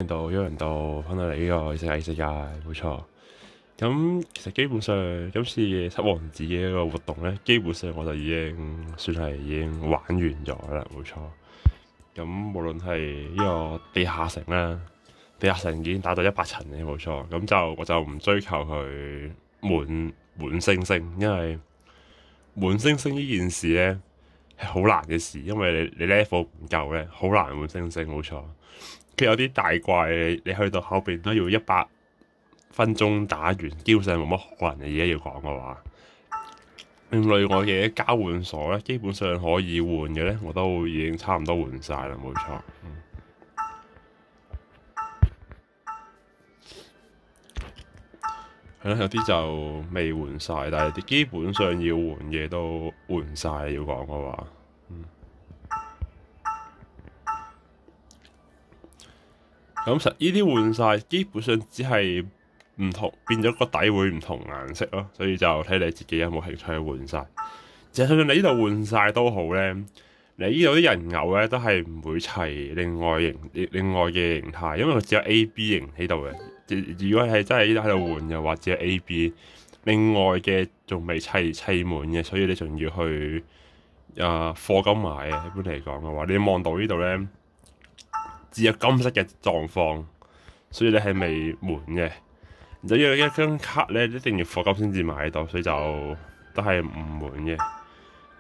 到翻到嚟呢個世界，冇錯。咁其實基本上今次嘅七王子嘅一個活動咧，基本上我就已經玩完咗啦，冇錯。咁無論係呢個地下城啦，地下城已經打到100層嘅，冇錯。咁我就唔追求佢滿星星，因為滿星星呢件事咧係好難嘅事，因為你 level 唔夠咧，好難滿星星，冇錯。佢有啲大怪，你去到後邊都要100分鐘打完，基本上冇乜可能。你而家要講嘅話，另外我嘅交換所咧，基本上可以換嘅咧，我都已經差唔多換晒啦，冇錯。係啦，有啲就未換晒，但係基本上要換嘅都換晒。要講嘅話，咁實呢啲換晒，基本上只係唔同變咗個底會唔同顏色咯，所以就睇你自己有冇興趣去換晒。就算你呢度換晒都好咧，你呢度啲人偶咧都係唔會齊另外嘅形態，因為佢只有 A、B 型喺度嘅。如果係真係呢度喺度換嘅話，只有 A、B， 另外嘅仲未砌滿嘅，所以你仲要去課金買嘅。一般嚟講嘅話，你望到呢度咧，只有金色嘅狀況，所以你係未滿嘅。就要一張卡咧，一定要課金先至買到，所以就都係唔滿嘅。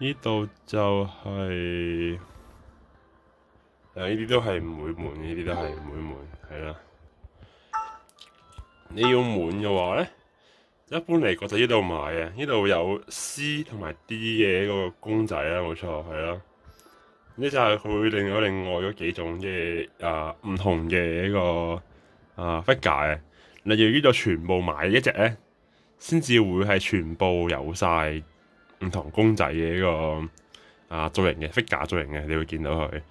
呢度就係呢啲都係唔會滿，呢啲都係唔會滿，係啦。你要滿嘅話咧，一般嚟講就呢度買嘅，呢度有 C 同埋 D 嘅一個公仔啦，冇錯，係啦。呢就係佢會另外嗰幾種嘅唔同嘅一個figure 嘅。例如呢度全部買一隻咧，先至會係全部有晒唔同公仔嘅一個造型嘅 figure 造型嘅，你會見到佢。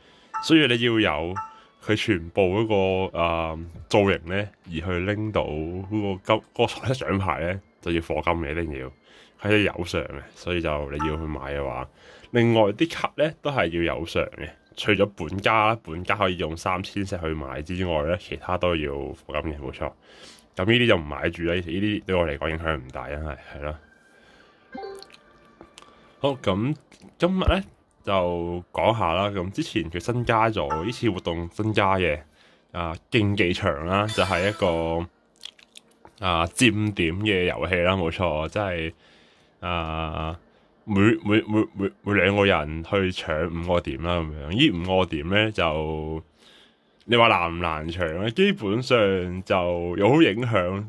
所以你要有佢全部嗰個造型咧，而去拎到嗰個彩色獎牌咧，就要課金嘅，一定要係有上嘅。所以就你要去買嘅話，另外啲卡咧都係要有上嘅。除咗本家可以用3000石去買之外咧，其他都要課金嘅，冇錯。咁呢啲就唔買住啦，呢啲對我嚟講影響唔大，因為係咯。好，咁今日咧就講下啦。咁之前佢增加咗呢次活動增加嘅競技場啦，就係一個佔點嘅遊戲啦，冇錯，即係每2個人去搶5個點啦，咁樣。呢5個點咧就你話難唔難搶咧？基本上就有好影響，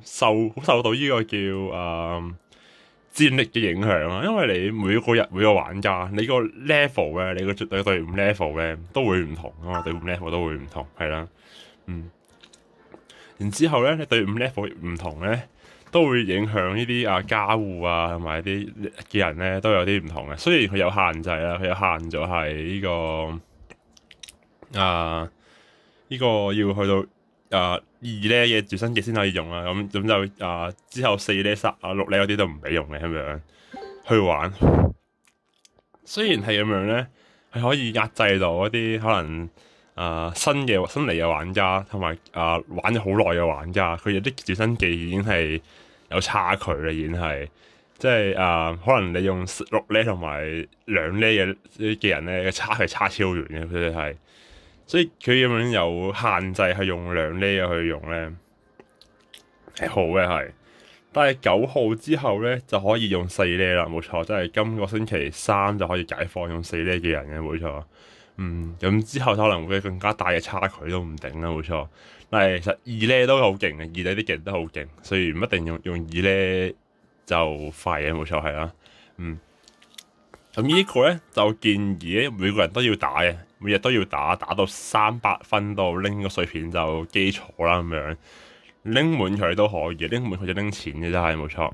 好受到呢個叫戰力嘅影響啦。因為你每個玩家，你個 level 咧，你個隊伍 level 咧都會唔同啊嘛，隊伍 level 都會唔同，係啦，然之後咧，你隊伍 level 唔同咧，都會影響呢啲加護同埋啲嘅人咧都有啲唔同嘅。雖然佢有限制啦，佢有限咗係呢個要去到2咧嘅轉身技先可以用啦。咁就之後4咧、6咧嗰啲都唔俾用嘅，咁樣去玩。雖然係咁樣咧，係可以壓制到一啲可能新嚟嘅玩家，同埋玩咗好耐嘅玩家，佢有啲轉身技已經係有差距啦，已經係即係可能你用6咧同埋2咧嘅人咧嘅差係差超遠嘅，佢哋係。所以佢咁樣有限制係用2咧去用咧係好嘅，係。但係9號之後咧就可以用4咧啦，冇錯，即係今個星期3就可以解放用4咧嘅人嘅，冇錯。咁之後可能會有更加大嘅差距都唔定啦，冇錯。但係其實2咧都好勁嘅，2咧啲技能都好勁，所以唔一定用2咧就快嘅，冇錯，係啦。咁呢個咧就建議咧每個人都要打嘅，每日都要打到300分到拎個碎片就基礎啦，咁樣拎滿佢都可以，拎滿佢就拎錢嘅，真係冇錯。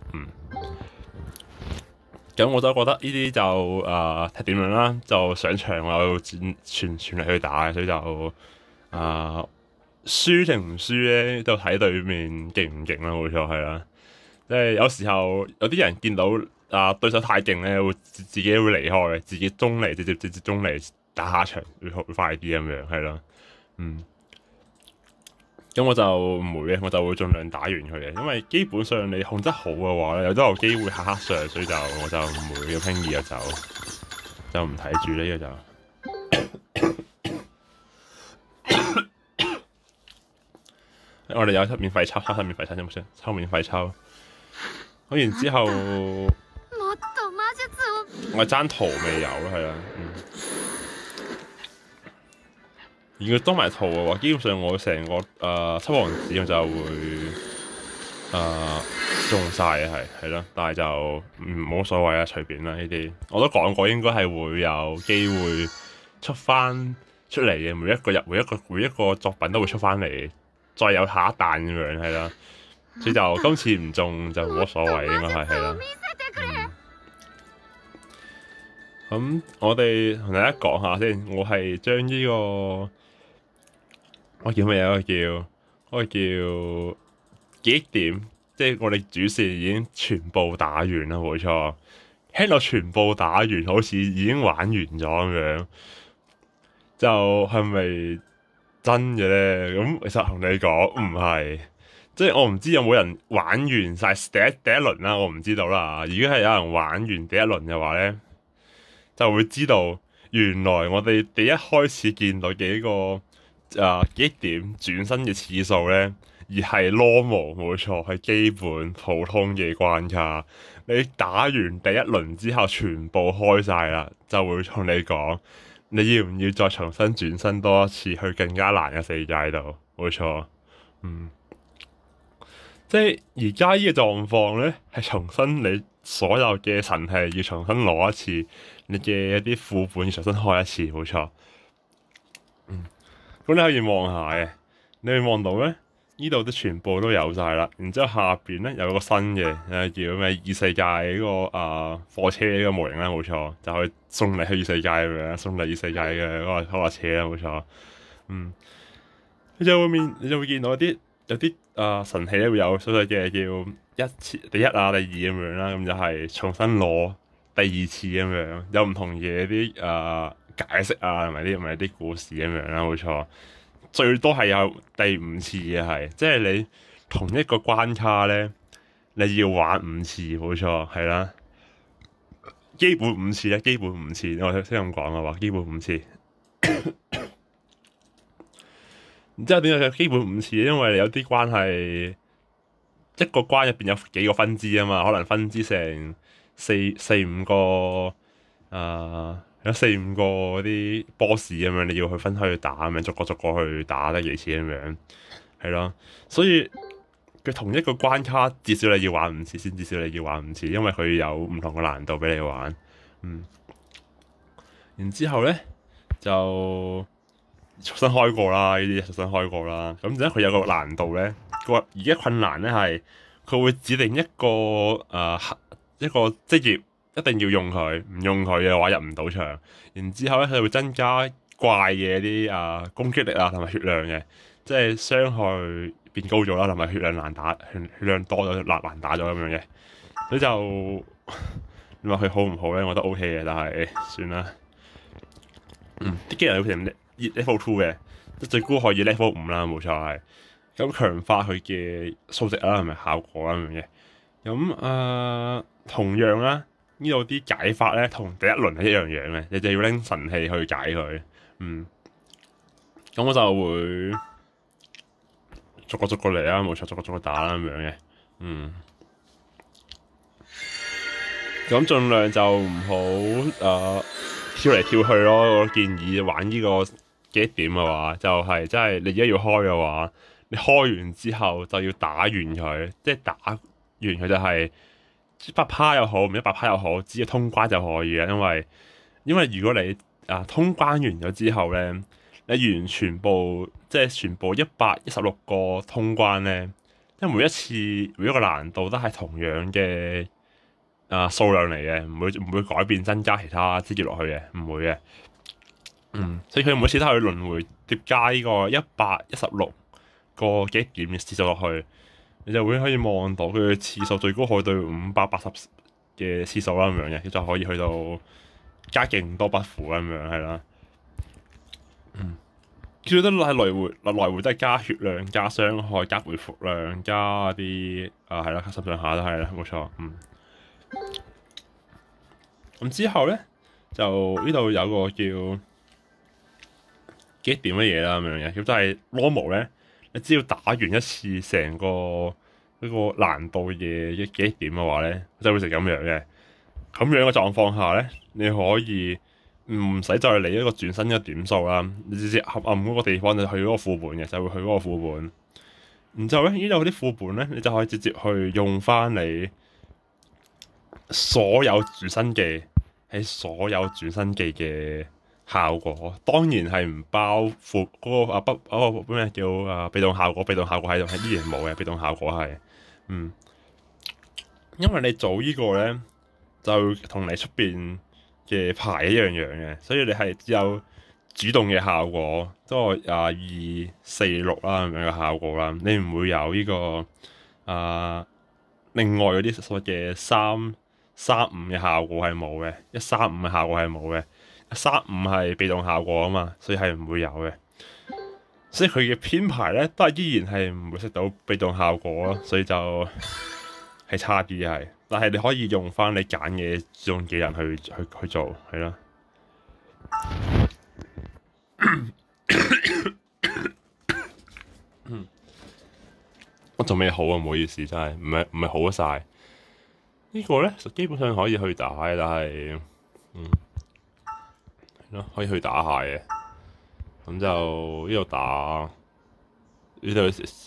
咁我都覺得呢啲就睇點樣啦，就上場我要全力去打嘅，所以就輸定唔輸咧，都睇對面勁唔勁啦，冇錯，係啦。即係有時候有啲人見到對手太勁咧，會自己會離開，自己中離直接中離打下場會快啲咁樣，係咯。咁我就唔會嘅，我就會盡量打完佢嘅，因為基本上你控制好嘅話咧，有都有機會下黑上，所以我就唔會咁輕易就走，就唔睇住呢個就。我哋有抽免費抽，抽免費抽有冇先？抽免費抽，抽完之後我爭圖未有咯，係啦，如果多埋圖嘅話，基本上我成個七王子我就會用晒嘅，係咯，但係就冇所謂啊，隨便啦呢啲。我都講過，應該係會有機會出嚟嘅，每一個作品都會出翻嚟，再有下一彈咁樣係啦。所以就今次唔中就冇乜所謂，應該係啦。咁我哋同大家講下先，我係將呢個。我叫咩啊？我叫記憶點，即係我哋主線已經全部打完啦，冇錯。聽到全部打完，好似已經玩完咗咁樣，就係咪真嘅咧？咁其實同你講唔係，即係我唔知有冇人玩完晒第一輪啦，我唔知道啦。如果係有人玩完第一輪嘅話咧，就會知道原來我哋第一開始見到嘅呢個。幾點轉身嘅次數呢？而係 normal 冇錯，係基本普通嘅關卡。你打完第一輪之後，全部開晒啦，就會同你講，你要唔要再重新轉身多一次去更加難嘅世界度？冇錯，即係而家呢個狀況呢，係重新你所有嘅神器要重新攞一次，你嘅一啲副本要重新開一次，冇錯，咁你可以望下嘅，你會望到咧？呢度都全部都有晒啦。然之後下邊咧有個新嘅，叫咩異世界嗰個貨車嘅模型啦，冇錯，就可以送你去異世界咁樣，送你異世界嘅嗰個車啦，冇錯。你就會見到有啲神器咧會有所謂嘅叫第一啊、第二咁樣啦，咁就係重新攞第二次咁樣，有唔同嘅啲解釋啊，同埋啲故事咁樣啦，冇錯。最多係有第五次嘅係，即係你同一個關卡咧，你要玩5次，冇錯，係啦。基本5次咧，基本5次，我先咁講嘅話，基本5次。然之後點解基本5次？因為有啲關係，一個關入邊有幾個分支啊嘛，可能分支成四五個有4-5個嗰啲 boss 咁樣，你要去分開去打咁樣，逐個去打得幾次咁樣，係咯。所以佢同一個關卡，至少你要玩5次先，至少你要玩5次，因為佢有唔同嘅難度俾你玩。然之後咧就重新開過啦，呢啲重新開過啦。咁而家佢有個難度咧，而家困難咧係佢會指定一個職業。一定要用佢，唔用佢嘅話入唔到場。然之後咧，佢會增加怪嘅啲攻擊力啊，同埋血量嘅，即係傷害變高咗啦，同埋血量難打，血量多咗難打咗咁樣嘅。所以就你話佢好唔好咧？我覺得 OK 嘅，但係算啦。啲機人好似唔 level 2嘅，即最高可以 level 5啦，冇錯係。咁強化佢嘅數值啦，同埋效果啦咁樣嘅。咁同樣啦。呢度啲解法咧，同第一輪係一樣樣嘅，你就要拎神器去解佢。咁我就會逐個嚟啦，冇錯，逐個打啦咁樣嘅。咁盡量就唔好跳嚟跳去咯。我建議玩呢個幾點嘅話，就係真係你而家要開嘅話，你開完之後就要打完佢，即係打完佢就係。100趴又好，唔100趴又好，只要通關就可以啦。因為如果你通關完咗之後咧，你完全部116個通關咧，因為每一個難度都係同樣嘅數量嚟嘅，唔會改變增加其他職業落去嘅，唔會嘅。所以佢每次都係輪迴疊加呢個116個幾點嘅次數落去。你就會可以望到佢嘅次數最高可以到580嘅次數啦，咁樣嘅，就可以去到加勁多筆符咁樣係啦。叫得係來回都係加血量、加傷害、加回復量、加啲係啦，十上下都係啦，冇錯。咁之後咧就呢度有個叫幾點嘅嘢啦咁樣嘅，咁就係 normal 咧，你只要打完一次成個呢個難度嘅幾點嘅話咧，就會成咁樣嘅。咁樣嘅狀況下咧，你可以唔使再嚟一個轉身嘅點數啦，你直接暗嗰個地方就去嗰個副本嘅，就會去嗰個副本。然之後咧，呢度啲副本咧，你就可以直接去用翻你所有轉身技喺所有轉身技嘅效果。當然係唔包副嗰個咩叫被動效果，被動效果喺度係依然冇嘅，被動效果係因為你做呢個咧就同你出邊嘅牌一樣嘅，所以你係只有主動嘅效果，即係2、4、6啦咁樣嘅效果啦，你唔會有呢個另外嗰啲所謂嘅3、3、5嘅效果係冇嘅，1、3、5嘅效果係冇嘅，1、3、5係被動效果啊嘛，所以係唔會有嘅。所以佢嘅編排咧都係依然係唔會識到被動效果咯，所以就係差啲係。但係你可以用翻你揀嘅主動技能去做，係啦。我仲未好啊，唔好意思，真係唔係好晒。呢個咧就基本上可以去打，但係可以去打下嘅。咁就呢度打呢度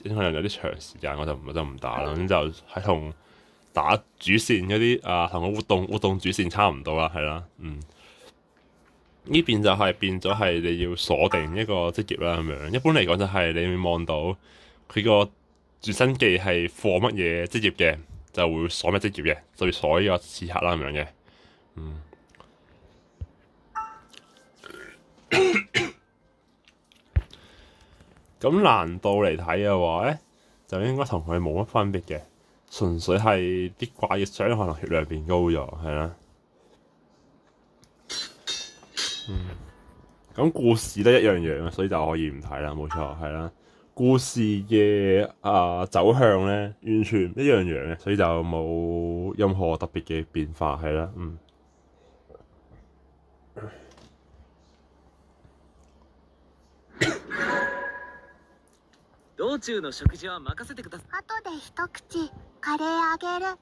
可能有啲長時間，我就唔打啦。咁就係同打主線嗰啲同個活動主線差唔多啦，係啦，呢邊就係變咗係你要鎖定一個職業啦咁樣。一般嚟講就係你會望到佢個轉身技係放乜嘢職業嘅，就會鎖咩職業嘅，就會鎖呢個刺客啦咁樣嘅。咁難度嚟睇嘅話咧，就應該同佢冇乜分別嘅，純粹係啲怪嘅傷害同血量變高咗，係啦。咁故事都一樣樣，所以就可以唔睇啦，冇錯，係啦。故事嘅走向咧，完全一樣樣嘅，所以就冇任何特別嘅變化，係啦，道中の食事は任せてください。後で一口カレーあげる。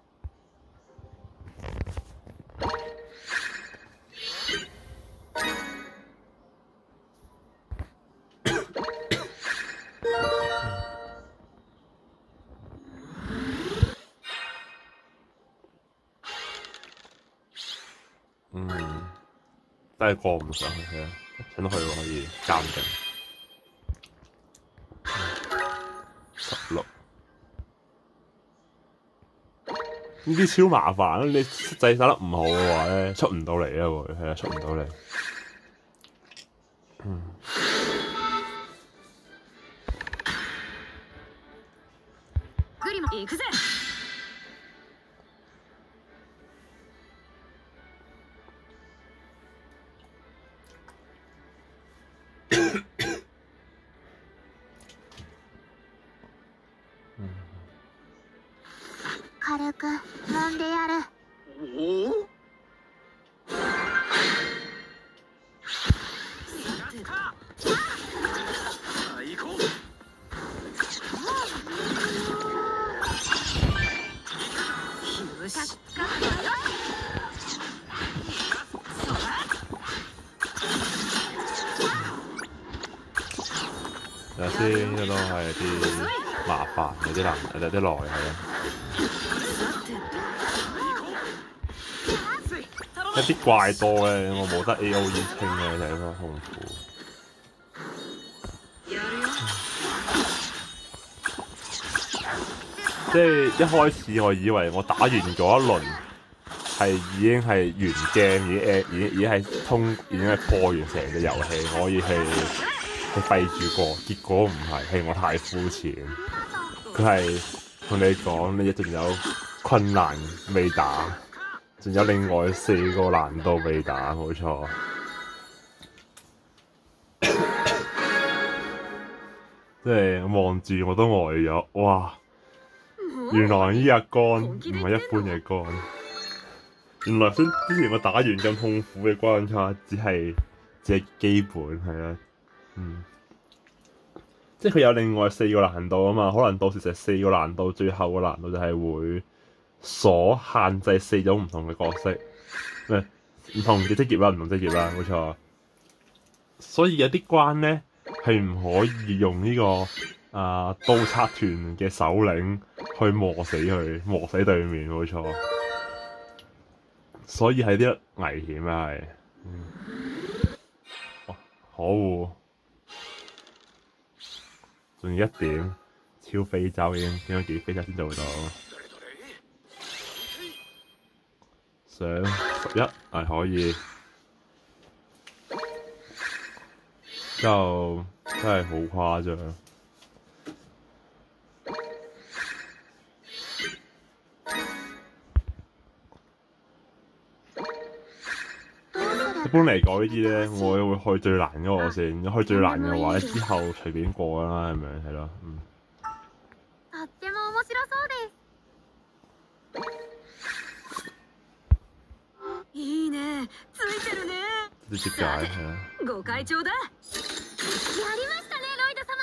都係過唔上去係啊，上到去可以鑑定。16呢啲超麻煩，你掣打得唔好嘅話咧，出唔到嚟啊會係啊，出唔到嚟。行くぜ。軽く揉んでやる。おお。行こう。よし。有啲呢個都係有啲麻煩，有啲難，有啲耐係啊。一啲怪多咧，我冇得 AOE 清嘅，就係好痛苦。即係一開始我以為我打完嗰一輪係已經係完 game，已經係已經係破完成個遊戲，可以係廢住過。結果唔係我太膚淺。佢係同你講，你仲有困難未打。仲有另外4個難度未打，冇錯。即係望住我都呆咗，哇！原來呢個關唔係一般嘅關，原來之前我打完咁痛苦嘅關卡，只係基本係啦，即係佢有另外4個難度啊嘛，可能到時就4個難度，最後個難度就係會所限制4種唔同嘅角色，唔同嘅職業啦，唔同職業啦，冇錯。所以有啲關咧係唔可以用呢個盜賊團嘅首領去磨死佢，磨死對面，冇錯。所以係啲危險啊，係。可惡！仲要1點，超飛走已經應該幾飛走先做到。上11係可以，之後真係好誇張。一般嚟講呢啲咧，我會去最難嗰個先。去最難嘅話咧，之後隨便過啦，係咪？係咯，とっても面白そうです。いいね、ついてるね。都接解係啦。ご會長だ。やりましたね、ロイド様。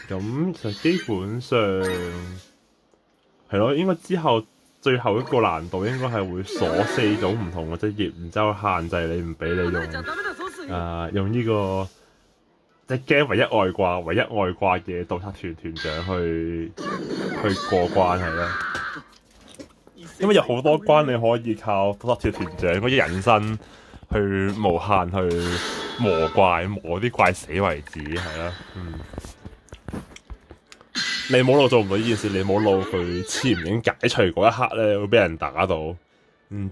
咁就基本上係咯，應該之後最後一個難度應該係會鎖4種唔同嘅職業，然之後限制你唔俾你用呢個即係 game 唯一外掛嘅盜賊團團長去過關係啦。因為有好多關你可以靠盜賊團團長嗰啲人身去無限去磨怪，磨啲怪死為止係啦。你冇路做唔到呢件事，你冇路佢潛影解除嗰一刻咧，會俾人打到。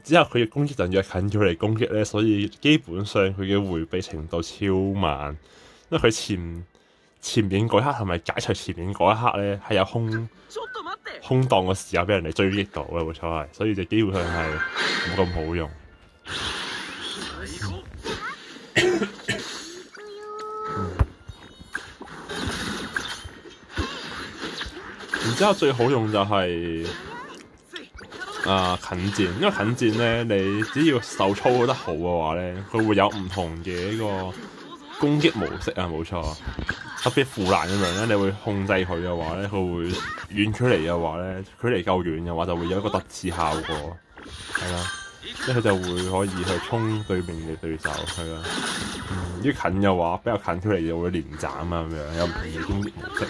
之後佢嘅攻擊陣越近佢嚟攻擊咧，所以基本上佢嘅迴避程度超慢。因為佢潛影嗰一刻同埋解除潛影嗰一刻咧，係有空檔嘅時候俾人哋追擊到嘅，冇錯係。所以就基本上係冇咁好用。然之後最好用就係近戰，因為近戰咧，你只要手操得好嘅話咧，佢會有唔同嘅呢個攻擊模式啊，冇錯。特別腐爛咁樣咧，你會控制佢嘅話咧，佢會遠距離嘅話咧，距離夠遠嘅話就會有一個突刺效果，係啦，即係佢就會可以去衝對面嘅對手，係啦。如果近嘅話，比較近距離就會連斬啊咁樣，有唔同嘅攻擊模式。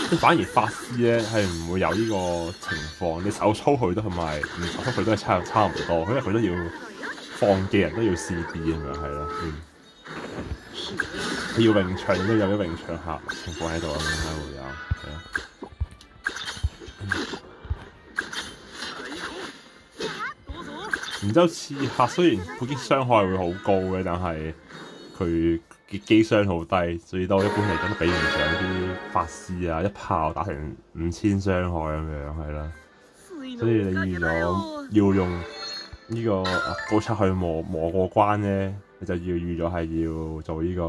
即反而法師咧係唔會有呢個情況，你手操佢都同埋唔手操佢都係差唔多，因為佢都要放技人都要 CD 咁樣係咯，佢要詠唱都有啲詠唱客情況喺度咁樣會有，係咯。然之後刺客雖然攻擊傷害會好高嘅，但係佢嘅機傷好低，所以都一般嚟講都比唔上啲法師啊，一炮打成5000傷害咁樣係啦。所以你預咗要用呢個高測去磨過關咧，你就要預咗係要做呢個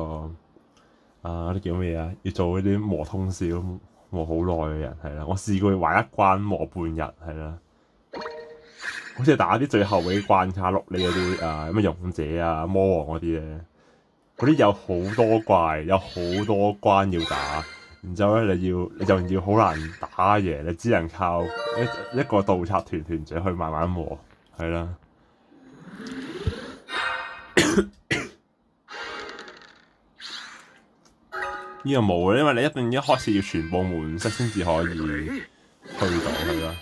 嗰啲叫乜嘢啊？要做嗰啲磨通宵磨好耐嘅人係啦。我試過玩一關磨半日係啦。好似打啲最後嗰啲關卡碌你嗰啲咩勇者啊、魔王嗰啲咧。嗰啲有好多怪，有好多關要打，然之後咧你就要好難打贏，你只能靠一個盜賊團團長去慢慢磨，係啦。呢個冇嘅，因為你一定一開始要全部滿色先至可以去到佢啦，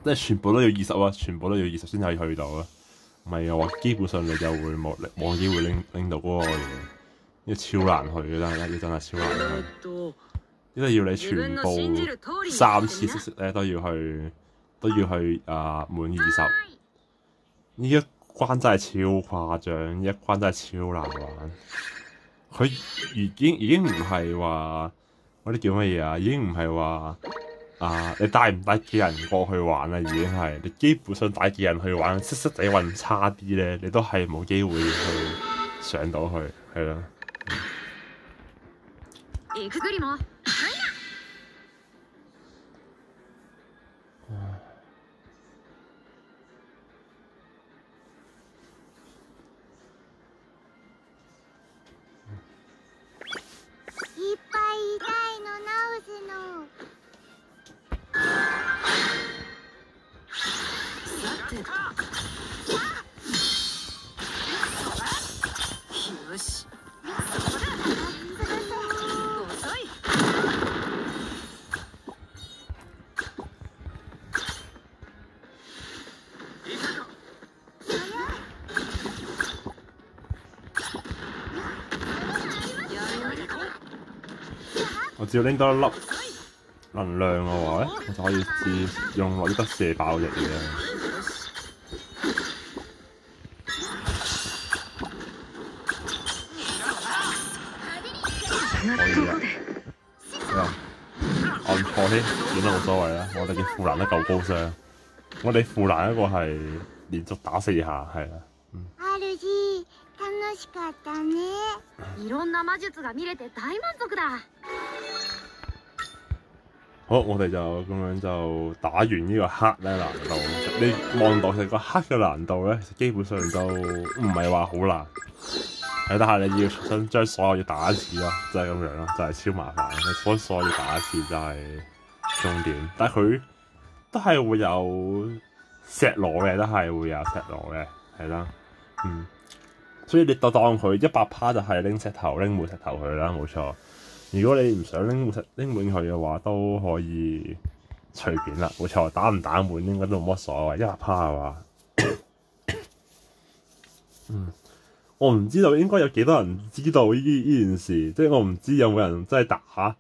即係全部都要20啊，全部都要20先可以去到啊！唔係嘅話，基本上你就會冇機會拎到嗰個嘢，呢個超難去嘅啦，呢真係超難去。因為要你全部3次識咧都要去滿20。呢一關真係超誇張，呢一關真係超難玩。佢已經唔係話嗰啲叫乜嘢啊？已經唔係話你帶唔帶幾人過去玩啊？已經係你基本上帶幾人去玩，識仔運差啲咧，你都係冇機會去上到去，係啦。いっぱい痛いの治すの。さてと。よし。そこだ。遅い。我只要拎多一粒能量嘅話咧，我就可以用落呢得射爆翼嘅。可以啊，按錯添，點都冇所謂啦。我哋嘅負難得夠高傷，我哋負難一個係連續打4下，係啦。主楽しかったね。いろんな魔術が見れて大満足だ。好，我哋就咁樣就打完呢個黑咧難度。你望到其實個黑嘅難度咧，基本上都唔係話好難。係，但係你要重新將所有嘢打一次咯，就係咁樣咯，就係超麻煩。你所有嘢打一次就係重點，但係佢都係會有石螺嘅，都係會有石螺嘅，係啦，所以你當佢100%就係拎石頭拎滿石頭佢啦，冇錯。如果你唔想拎滿佢嘅話，都可以隨便啦，冇錯。打唔打滿應該都冇乜所謂，100%係嘛？我唔知道應該有幾多人知道呢件事，即係我唔知有冇人真係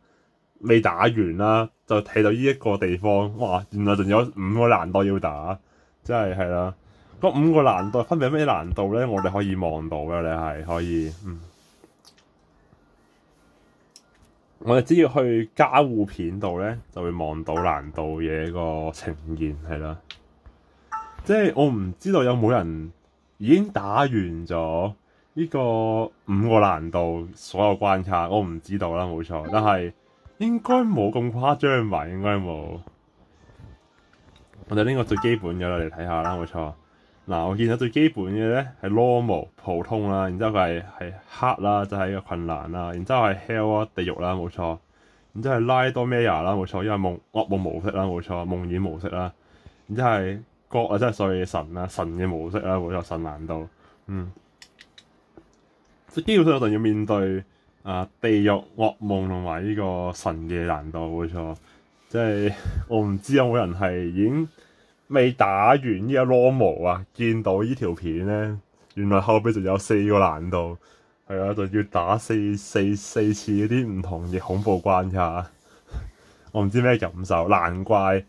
未打完啦，就睇到呢一個地方，哇！原來仲有5個難度要打，真係啦。嗰5個難度分別咩難度咧？我哋可以望到嘅，你係可以，我哋只要去加護片度咧，就會望到難度嘅一個呈現，係啦。即係我唔知道有冇人已經打完咗呢個5個難度所有關卡，我唔知道啦，冇錯。但係應該冇咁誇張吧？應該冇。我哋呢個最基本嘅啦，嚟睇下啦，冇錯。嗱，我見到最基本嘅咧係 normal 普通啦，然之後佢係黑啦，就係一個困難啦，然之後係 hell 啊地獄啦，冇錯，然之後係 Nightmare 啦，冇錯，因為噩夢模式啦，冇錯，夢魘模式啦，然之後係國啊，即係所謂嘅神啦，神嘅模式啦，冇錯，神難度，即基本上我就要面對地獄、噩夢同埋呢個神嘅難度，冇錯，即係我唔知有冇人係已經未打完呢個 normal 啊，見到呢條片咧，原來後邊仲有4個難度，係啊，就要打四次嗰啲唔同嘅恐怖關卡，我唔知咩感受，難怪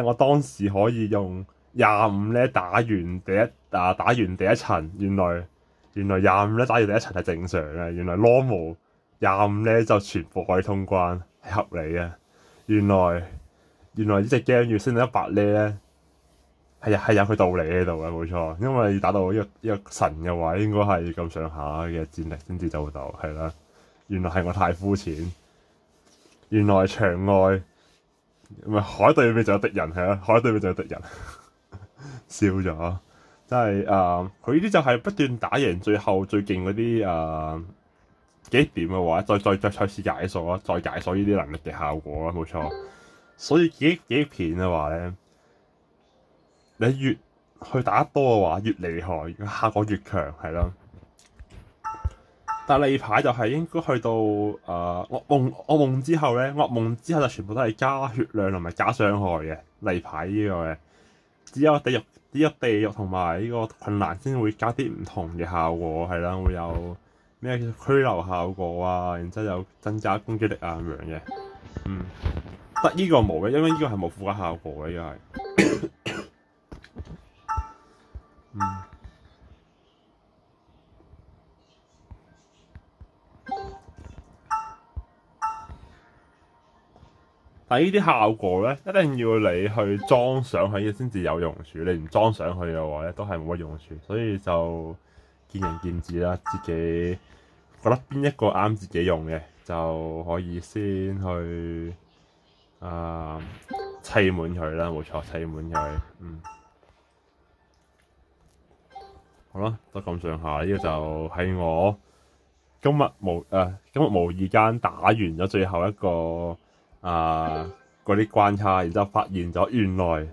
我當時可以用25咧打完第一層，原來25咧打完第一層係正常嘅，原來 normal 25咧就全部可以通關，係合理嘅，原來呢隻 game 要升到100咧，係有佢道理喺度嘅，冇錯。因為打到一個神嘅話，應該係咁上下嘅戰力先至做到，係啦。原來係我太膚淺，原來場外唔係海對面就有敵人，係啊，海對面就有敵人，笑咗。真係佢呢啲就係不斷打贏最後最勁嗰啲幾點嘅話，再賽次解鎖啦，再解鎖呢啲能力嘅效果啦，冇錯。所以幾片嘅話咧，你越去打得多嘅話，越厲害，效果越強，係咯。但係例牌就係應該去到噩夢之後咧，噩夢之後就全部都係加血量同埋加傷害嘅例牌呢個嘅，只有地獄同埋呢個困難先會加啲唔同嘅效果，係啦，會有咩叫拘留效果啊，然之後有增加攻擊力啊咁樣嘅，得呢個冇嘅，因為呢個係冇附加效果嘅，呢個係。但係呢啲效果咧，一定要你去裝上去先至有用處。你唔裝上去嘅話咧，都係冇乜用處。所以就見仁見智啦，自己覺得邊一個啱自己用嘅，就可以先去砌滿佢啦。冇錯，砌滿佢。好啦，都咁上下。呢個就係我今日無意間打完咗最後一個嗰啲關卡，然之後發現咗原來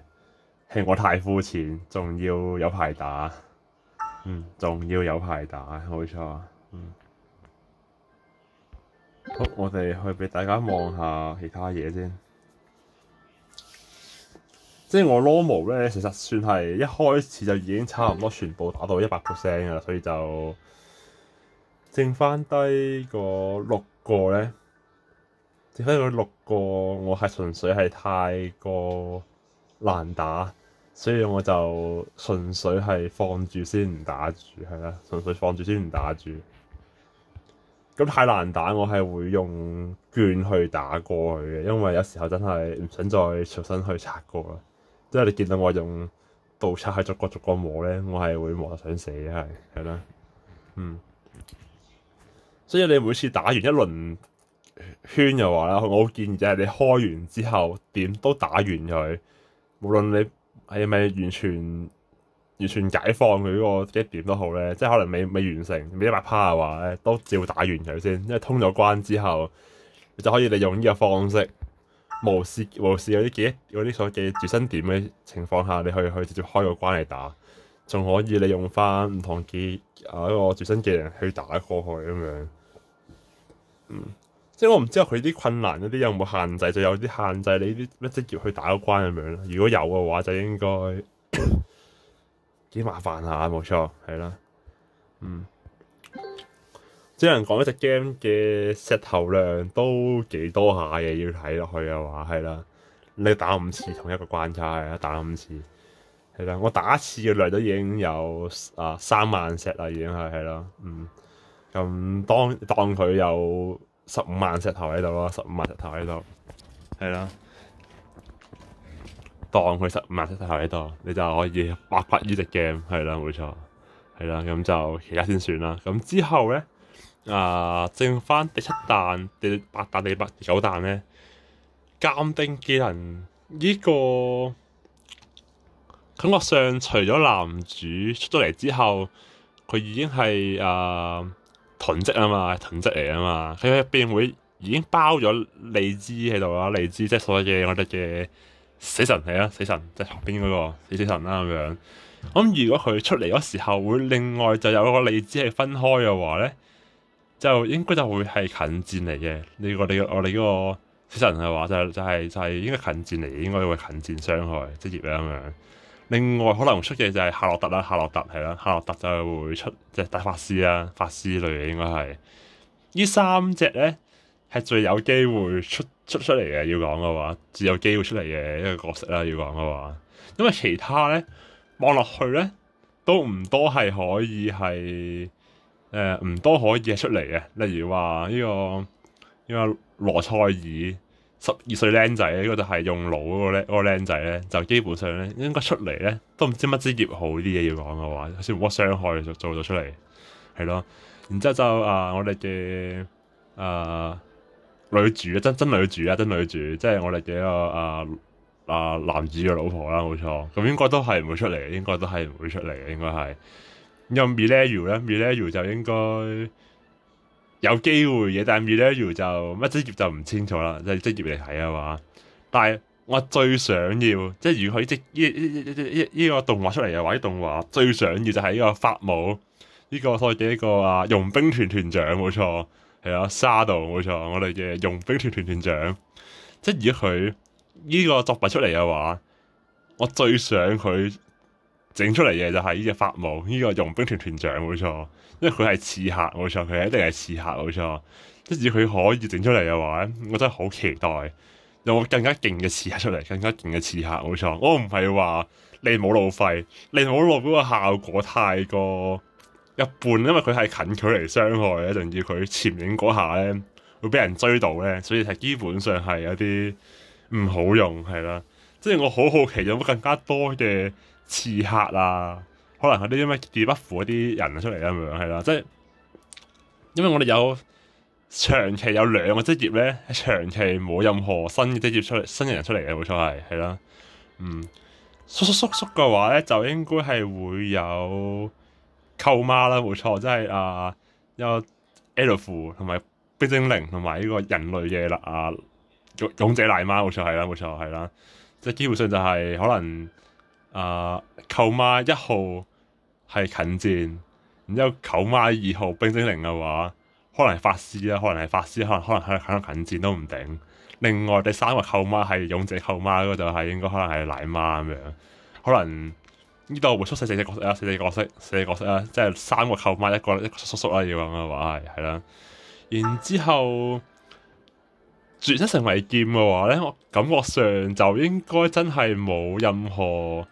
係我太膚淺，仲要有排打。仲要有排打，冇錯。好，我哋去俾大家望下其他嘢先。即係我 normal 咧，其實算係一開始就已經差唔多全部打到100% 㗎啦，所以就剩翻低個6個咧。剩翻嗰6個，我係純粹係太過難打，所以我就純粹係放住先唔打住，係啦，純粹放住先唔打住。咁太難打，我係會用券去打過去嘅，因為有時候真係唔想再重新去刷過啦。即係你見到我用盜刷係逐個磨咧，我係會磨得想死嘅，係啦，所以你每次打完一輪圈嘅話啦，我建議就係你開完之後點都打完佢，無論你係咪完全解放佢嗰個一點都好咧，即係可能未完成未100% 嘅話咧，都照打完佢先，因為通咗關之後，你就可以利用呢個方式無視嗰啲所謂嘅住身點嘅情況下，你去直接開個關嚟打，仲可以利用翻唔同一個住身技能去打過去咁樣。即係我唔知道佢啲困難嗰啲有冇限制，就有啲限制你啲咩職業去打個關咁樣。如果有嘅話，就應該幾麻煩下，冇錯，係啦。只能講一隻 game 嘅石頭量都幾多下嘅，要睇落去嘅話，係啦。你打5次同一個關卡係啦，打5次係啦。我打一次嘅量都已經有3萬石啦，已經係啦。咁當佢有15萬石頭喺度咯，15萬石頭喺度，係啦。當佢15萬石頭喺度，你就可以挖掘呢隻 game， 係啦，冇錯，係啦。咁就其他先算啦。咁之後咧，剩翻第7彈、第8彈、第9彈咧，鑑定技能呢個感覺上除咗男主出咗嚟之後，佢已經係囤積啊嘛，囤積嚟啊嘛，佢入邊會已經包咗利茲喺度啦，利茲即係所謂嘅我哋嘅死神係啦，死神即係旁邊嗰個死神啦咁樣。咁如果佢出嚟嗰時候會另外就有一個利茲係分開嘅話咧，就應該就會係近戰嚟嘅。我哋嗰個死神嘅話就係應該近戰嚟，應該會近戰傷害職業咁樣。另外可能出嘅就係夏洛特啦，夏洛特係啦，夏洛特就會出即係大法師啦，法師類嘅應該係。呢3隻咧係最有機會出嚟嘅，要講嘅話，最有機會出嚟嘅一個角色啦，要講嘅話。因為其他咧望落去咧都唔多係可以係唔多可以係出嚟嘅。例如話呢個羅塞爾。12歲僆仔呢個就係用腦嗰個僆仔咧，就基本上咧應該出嚟咧都唔知乜職業好啲嘢，要講嘅話，好似冇乜傷害就做咗出嚟，係咯。然之後就我哋嘅女主真女主，即係我哋嘅一個男主嘅老婆啦，冇錯。咁應該都係唔會出嚟嘅，應該都係唔會出嚟嘅，應該係。有 Mileyu 咧 ，Mileyu 就應該有機會嘅，但係 Mileyu 就乜職業就唔清楚啦，即係職業嚟睇嘅話。但係我最想要，即係如果呢個動畫出嚟嘅話，啲動畫最想要就係呢個法姆，呢個所謂嘅一個傭兵團團長，冇錯，係啊，沙道冇錯，我哋嘅傭兵團團長。即係如果佢呢個作品出嚟嘅話，我最想佢整出嚟嘅就係呢隻法姆，呢個傭兵團團長，冇錯。因為佢係刺客，冇錯，佢一定係刺客，冇錯。即使佢可以整出嚟嘅話咧，我真係好期待有個更加勁嘅刺客出嚟，更加勁嘅刺客，冇錯。我唔係話你冇路費，你冇路嗰個效果太過一半，因為佢係近距離傷害咧，仲要佢潛影嗰下咧會俾人追到咧，所以係基本上係有啲唔好用係啦。即係我好好奇有冇更加多嘅刺客啊，可能係啲咩debuff嗰啲人出嚟咁樣係啦。即係因為我哋有長期有兩個職業咧，長期冇任何新嘅職業出嚟，新人出嚟嘅，冇錯係啦。叔嘅話咧，就應該係會有舅媽啦，冇錯，即係有 Elf 同埋冰精靈同埋呢個人類嘅啦勇者奶媽，冇錯係啦，即係基本上就係可能舅媽1號係近戰，然之後舅媽2號冰精靈嘅話，可能係法師啦，可能係近戰都唔定。另外第3個舅媽係勇者舅媽，嗰個就係應該可能係奶媽咁樣。可能呢度會出4隻角色啦，4隻角色啦，即係3個舅媽，一個叔叔啦，要講嘅話係啦。然之後轉身成為劍嘅話咧，我感覺上就應該真係冇任何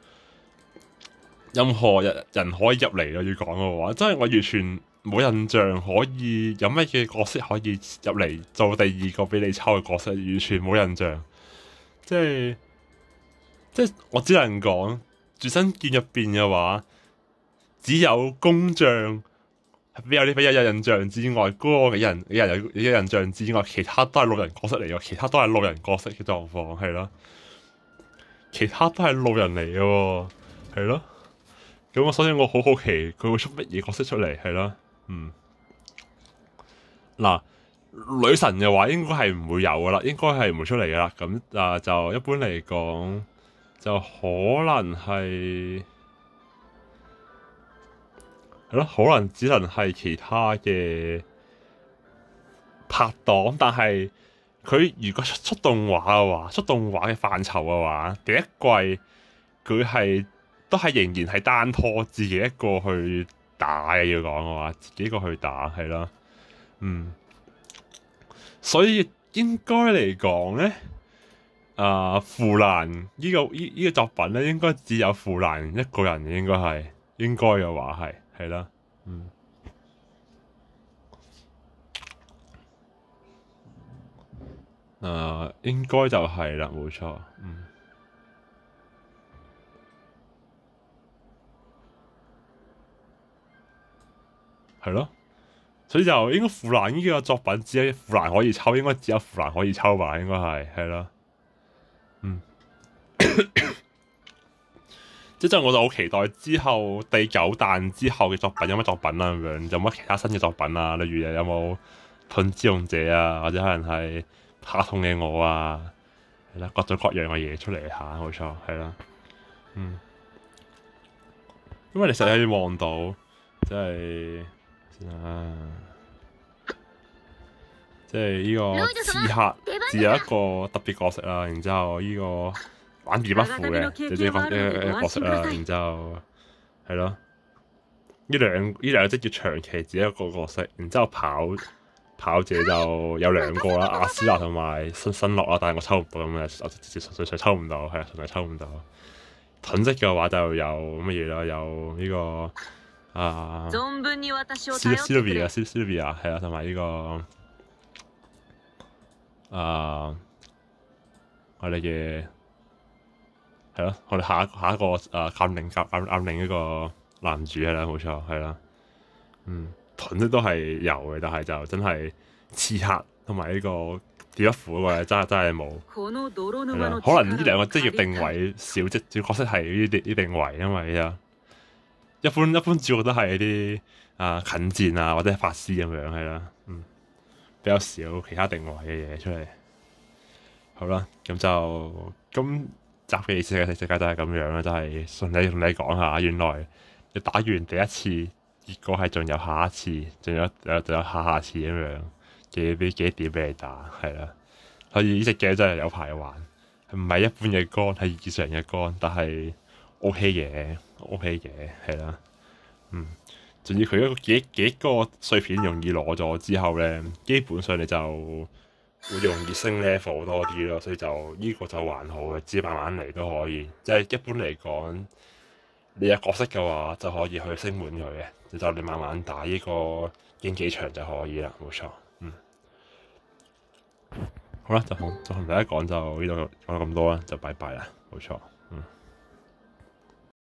人可以入嚟咯。要講嘅話，真係我完全冇印象可以有乜嘅角色可以入嚟做第2個俾你抽嘅角色，完全冇印象。即係我只能講轉身劍入邊嘅話，只有工匠係比較有印象之外，嗰個人有印象之外，其他都係路人角色嚟嘅，其他都係路人角色嘅狀況係咯，其他都係路人嚟嘅喎，係咯。咁所以我好好奇佢會出乜嘢角色出嚟係咯。嗱，女神嘅話應該係唔會有噶啦，應該係唔會出嚟噶啦。咁就一般嚟講，就可能係咯，可能只能係其他嘅拍檔。但係佢如果出動畫嘅話，出動畫嘅範疇嘅話，第一季佢都係仍然係單拖自己一個去打嘅。要講嘅話，自己一個去打係啦。所以應該嚟講咧，芙蘭呢個作品咧，應該只有芙蘭一個人，應該嘅話係啦。應該就係啦，冇錯。係咯。所以就應該芙蘭呢個作品只有芙蘭可以抽，應該只有芙蘭可以抽吧，應該係咯。即係我就好期待之後第9彈之後嘅作品有乜作品啦，咁樣有乜其他新嘅作品啊？例如有冇盾之勇者啊，或者可能係卡通嘅我啊，係啦，各種各樣嘅嘢出嚟下，冇錯，係啦。因為你實際可以望到，即係。即係呢個刺客只有一個特別角色啦，然之後呢個玩debuff嘅就一個角色啦，然之後係咯，呢兩個職業長期只有一個角色，然之後跑者就有2個啦，阿斯娜同埋新樂啦，但係我抽唔到咁嘅，我純粹抽唔到，係啊，純粹抽唔到。盾職嘅話就有乜嘢啦，有呢個。Sylvia 係啊，同埋呢個我哋嘅係咯，我哋下一個暗領呢個男主係啦，冇錯係啦。盾職都係有嘅，但係就真係刺客同埋呢個debuff嗰個真係冇。可能呢2個職業定位小角色係呢啲定位，因為一般主角都係啲近戰啊或者法師咁樣係啦，比較少其他定位嘅嘢出嚟。好啦，咁就今集嘅異世界就係咁樣啦，就係順利同你講下，原來你打完第一次，結果係仲有下一次，仲有下次咁樣幾點俾你打係啦。所以呢隻 game 真係有排玩，係唔係一般嘅肝，係異常嘅肝，但係OK 嘅係啦。仲要佢一個幾個碎片容易攞咗之後咧，基本上你就會容易升 level 多啲咯，所以就呢個就還好嘅，只慢慢嚟都可以。即係一般嚟講，你有角色嘅話就可以去升滿佢嘅，就你慢慢打呢個競技場就可以啦，冇錯。好啦，就同大家講就呢度講咗咁多啦，就拜拜啦，冇錯。